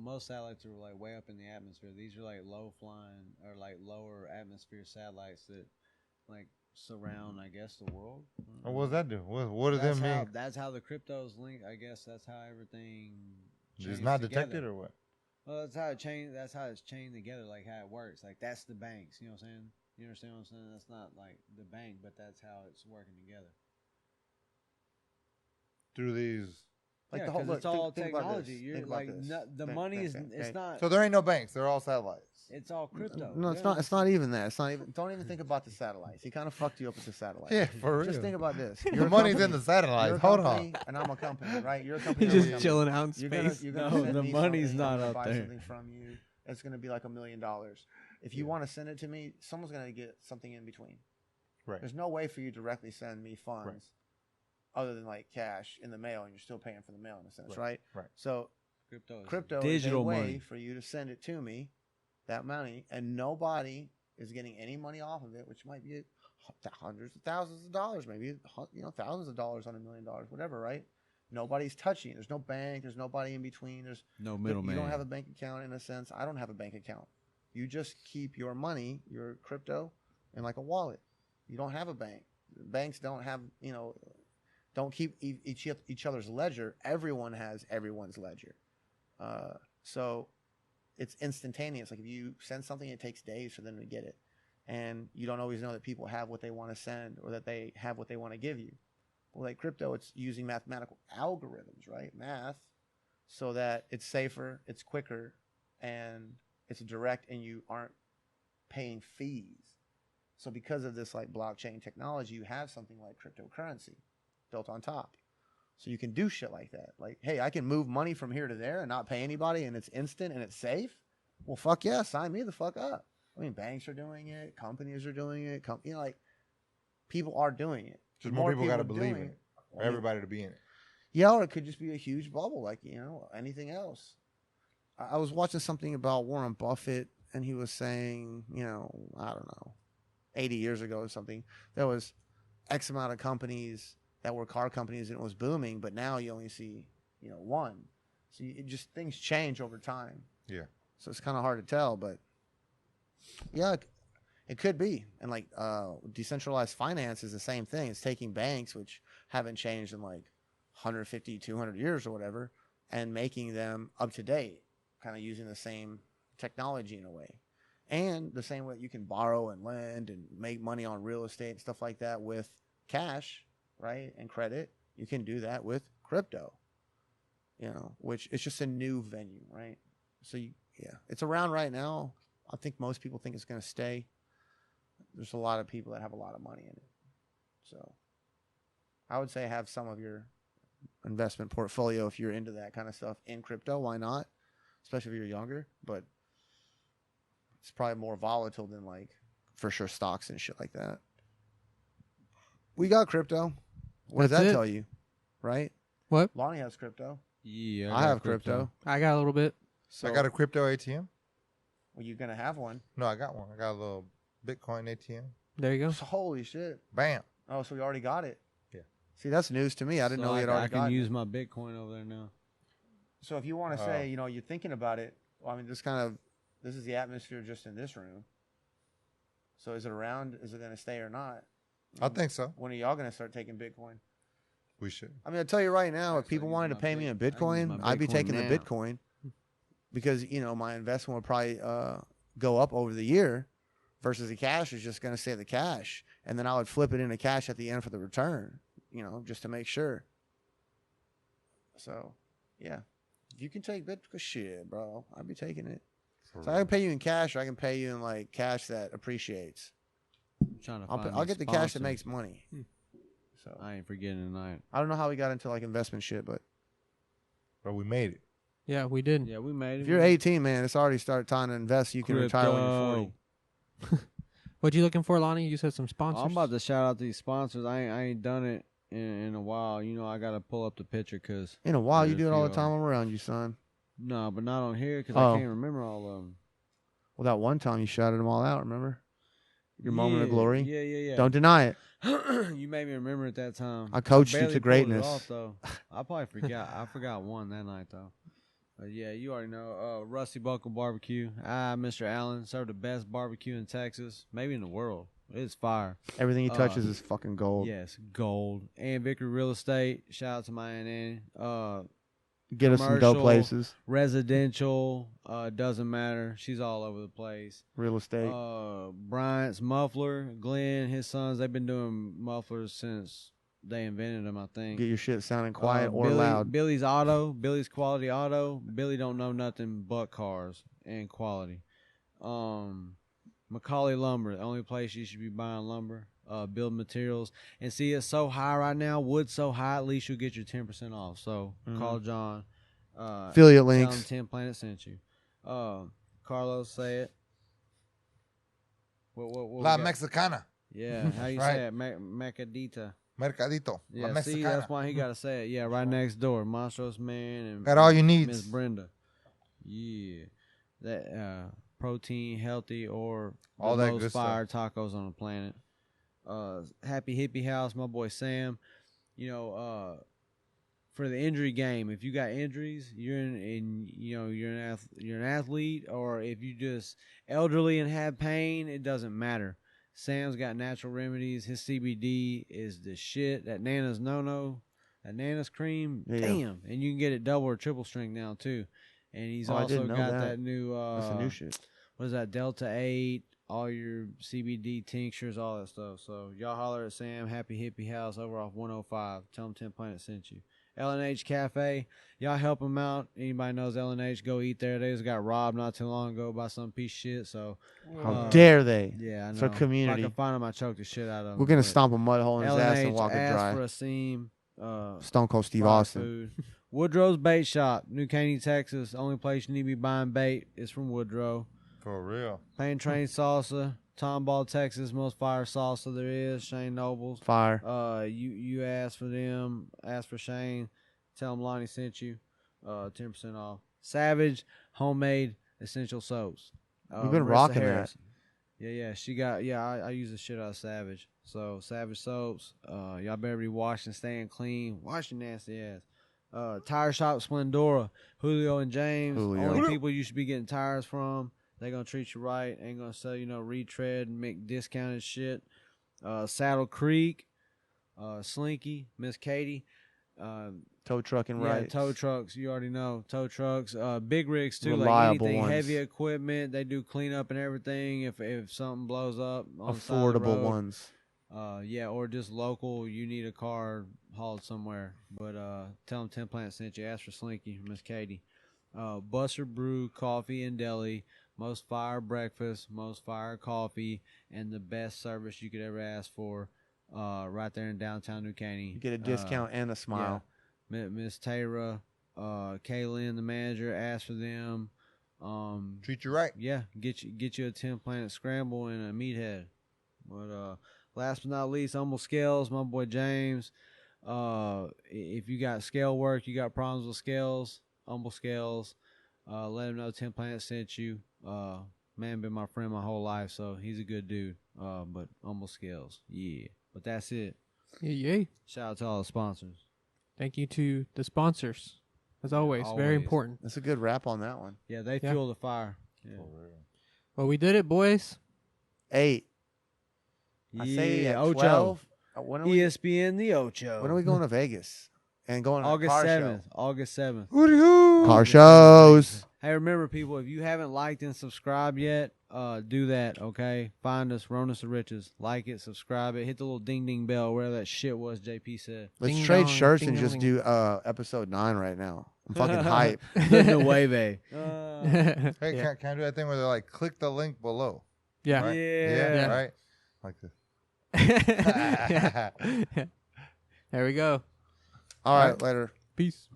most satellites are like way up in the atmosphere. These are like low flying or like lower atmosphere satellites that like surround, I guess, the world. What does that do? What does that mean? That's how the crypto's linked. I guess that's how everything. It's not together. detected or what? Well, that's how it's chained together, like how it works. Like that's the banks. You know what I'm saying? You understand what I'm saying? That's not like the bank, but that's how it's working together. Through these. Like yeah, the whole, because it's all think about technology. this. You're Think like about this. the money is it's not. So there ain't no banks. They're all satellites. It's all crypto. No, it's not. It's not even that. It's not even. Don't even think about the satellites. He kind of fucked you up with the satellites. Yeah, for real. Just think about this. The money's in the satellites. You're a Hold company, on. and I'm a company, right? You're a company. He's I'm a just company. chilling out in You're gonna, space. you're gonna No, send the me money's something, not I'm gonna up buy there. something from you. It's going to be like $1 million. If you want to send it to me, someone's going to get something in between. Right. There's no way for you to directly send me funds other than like cash in the mail, and you're still paying for the mail in a sense, right? Right. So crypto digital is a way money for you to send it to me, that money, and nobody is getting any money off of it, which might be hundreds of thousands of dollars, maybe thousands of dollars on $1 million, whatever, right? Nobody's touching it. There's no bank. There's nobody in between. There's no middleman. You don't have a bank account in a sense. I don't have a bank account. You just keep your money, your crypto, in like a wallet. You don't have a bank. Banks don't have, don't keep each other's ledger. Everyone has everyone's ledger. So it's instantaneous. Like if you send something, it takes days for them to get it. And you don't always know that people have what they want to send or that they have what they want to give you. Well, like crypto, it's using mathematical algorithms, right? Math, so that it's safer, it's quicker, and it's direct, and you aren't paying fees. So because of this like blockchain technology, you have something like cryptocurrency built on top. So you can do shit like that. Like, hey, I can move money from here to there and not pay anybody, and it's instant and it's safe. Well, fuck yeah, sign me the fuck up. I mean, banks are doing it, companies are doing it, like people are doing it. Just more people got to believe in it, for everybody to be in it. Yeah, or it could just be a huge bubble, like anything else. I was watching something about Warren Buffett, and he was saying, I don't know, 80 years ago or something, there was X amount of companies that were car companies and it was booming, but now you only see, one. So things change over time. Yeah. So it's kind of hard to tell, but yeah, it could be. And like decentralized finance is the same thing. It's taking banks, which haven't changed in like 150, 200 years or whatever, and making them up to date, kind of using the same technology in a way. And the same way you can borrow and lend and make money on real estate and stuff like that with cash, right, and credit, you can do that with crypto, which is just a new venue, right? So, it's around right now. I think most people think it's going to stay. There's a lot of people that have a lot of money in it. So I would say have some of your investment portfolio if you're into that kind of stuff in crypto. Why not? Especially if you're younger. But it's probably more volatile than like for sure stocks and shit like that. We got crypto. What does that tell you? Right? What? Lonnie has crypto. Yeah, I have crypto. I got a little bit. So, I got a crypto ATM. Well, you're going to have one. No, I got one. I got a little Bitcoin ATM. There you go. So, holy shit. Bam. Oh, so we already got it. Yeah. See, that's news to me. I didn't know we had already got it. I can use my Bitcoin over there now. So if you want to say, you're thinking about it, well, I mean, this is the atmosphere just in this room. So is it around? Is it going to stay or not? I think so. When are y'all going to start taking Bitcoin? We should. I mean, I'll tell you right now, if people wanted to pay me in Bitcoin, I'd be taking the Bitcoin because, my investment will probably go up over the year versus the cash is just going to stay the cash. And then I would flip it into cash at the end for the return, just to make sure. So, yeah. If you can take Bitcoin, shit, bro, I'd be taking it. So I can pay you in cash or I can pay you in like cash that appreciates. I'll get the cash that makes money. So I ain't forgetting tonight. I don't know how we got into like investment shit, but we made it. Yeah, we did. Yeah, we made it. If you're 18, man, it's already started time to invest. You can retire when you're 40. What you looking for, Lonnie? You said some sponsors. I'm about to shout out these sponsors. I ain't done it in a while. You know, I gotta pull up the picture because In a while, you there's do it a all few the of time. 'em. I'm around you, son. No, but not on here because Oh. I can't remember all of them. Well, that one time you shouted them all out. Remember your moment of glory? Yeah. Don't deny it. You made me remember at that time. I coached you barely to pulled it greatness. off, though. I probably forgot. I forgot one that night though. Yeah, you already know. Rusty Buckle Barbecue. Mr. Allen served the best barbecue in Texas, maybe in the world. It's fire. Everything he touches is fucking gold. Yes, gold. And Victory Real Estate. Shout out to my Aunt Annie. Get us some dope commercial, places. Residential, doesn't matter. She's all over the place. Real estate. Bryant's Muffler, Glenn, his sons, they've been doing mufflers since they invented them, I think. Get your shit sounding quiet or Billy, loud. Billy's Quality Auto. Billy don't know nothing but cars and quality. Macaulay Lumber, the only place you should be buying lumber. Building materials. And see, it's so high right now. Wood's so high, at least you'll get your 10% off. So call John. Affiliate Tell links. him 10 Planet sent you. Carlos, say it. What La we got? Mexicana. Yeah, how you Right. say it? Mercadita. Mercadito. La Yeah, see, Mexicana. that's why he got to say it. Yeah, right next door. Monstros Man and Got all you needs. Miss Brenda. Yeah. That protein, healthy, or All the that most good fire tacos on the planet. Happy Hippie House, my boy Sam. You know, for the injury game, if you got injuries, you're you're an athlete, or if you just elderly and have pain, it doesn't matter. Sam's got natural remedies. His CBD is the shit. That Nana's that Nana's cream, Yeah. damn. And you can get it double or triple strength now too. And he's I also didn't know got that. that new That's a new shit. what is that, Delta 8, all your CBD tinctures, all that stuff. So y'all holler at Sam, Happy Hippie House over off 105. Tell him 10 Planet sent you. L&H Cafe, y'all help them out. Anybody knows L&H, go eat there. They just got robbed not too long ago by some piece of shit. So How dare they? yeah, I know. It's our community. If I can find them, I choke the shit out of them. We're going to But stomp a mud hole in his ass and L&H, walk it ask dry. for a seam. Stone Cold Steve fried Austin. food. Woodrow's Bait Shop, New Caney, Texas. Only place you need to be buying bait is from Woodrow. For real. Pain Train Salsa, Tomball, Texas, most fire salsa there is. Shane Nobles. Fire. You ask for them, ask for Shane, tell him Lonnie sent you. 10% off. Savage homemade essential soaps. We've been Marissa rocking Harris. Yeah. She got I use the shit out of Savage. So Savage soaps. Y'all better be washing, staying clean. Wash your nasty ass. Tire Shop Splendora, Julio and James. Julio. Only people you should be getting tires from. They gonna treat you right. Ain't gonna sell you no retread and make discounted shit. Saddle Creek, Slinky, Miss Katie. Tow trucking Yeah, right. tow trucks. You already know tow trucks. Big rigs too. Reliable like anything ones. heavy equipment. They do cleanup and everything. If something blows up on the side of the Affordable road. ones. Yeah, or just local. You need a car hauled somewhere. But tell them 10 Planet sent you. Ask for Slinky, Miss Katie. Buster Brew Coffee and Deli. Most fire breakfast, most fire coffee, and the best service you could ever ask for. Right there in downtown New Caney. You get a discount and a smile. Yeah. Miss Tara, Kaylin, the manager, asked for them. Treat you right. Yeah, get you a 10 Planet scramble and a meathead. But last but not least, Humble Scales, my boy James. If you got scale work, you got problems with scales, Humble Scales. Let him know 10 Planet sent you. Man, been my friend my whole life, so he's a good dude. But Humble Scales, yeah. But that's it. Yeah. Shout out to all the sponsors. Thank you to the sponsors. As always, very Always. important. That's a good wrap on that one. Yeah, they Yeah. fuel the fire. Yeah. For real. Well, we did it, boys. 8. I say at Ocho. 12. When are we, ESPN the Ocho. when are we going to Vegas? And going to a August car 7th. show? August 7th. Car shows. Hey, remember, people, if you haven't liked and subscribed yet, do that, okay? Find us, Ronins of Riches. Like it, subscribe it, hit the little ding-ding bell, wherever that shit was JP said. Let's Ding trade dong, shirts ding and just dong. do episode 9 right now. I'm fucking hype. The wave. Hey, Yeah. can I do that thing where they're like, click the link below? Yeah. Right? Yeah. Right? Like this. Yeah. There we go. All right, later. Peace.